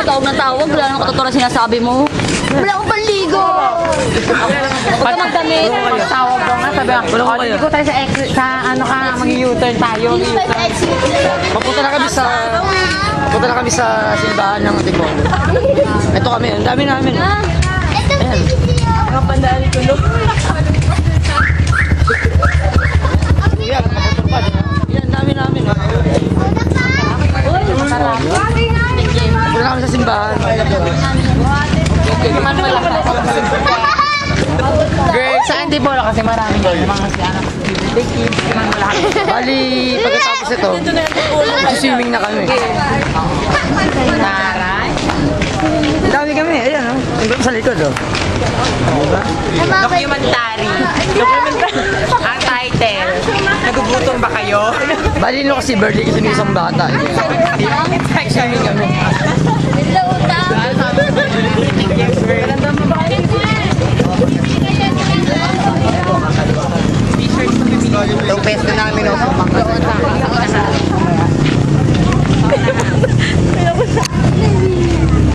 tawag na tawag. Wala nang katotohanan sinasabi mo. Wala akong panligo. Huwag ka magdamit. Tawag ko nga, sabi ko, hindi ko tayo sa exit, sa ano ka, mag-U-turn tayo. Papunta na kami sa simbahan ng Antipolo. Ito kami, ang dami namin. Ayan. Kapandaan ko no. Yan, papunta pa. Yan, ang dami namin. Papunta na kami sa simbahan. Girl, sa Antipolo kasi maraming mga si anak. Bali, pagkatapos ito, swimming na kami. Taray. Ang dami kami, ayan o. Ang sa likod o. Documentary. Ang title. Nagugutom ba kayo? Bali, no kasi birthday kasi ng isang bata. Swimming kami.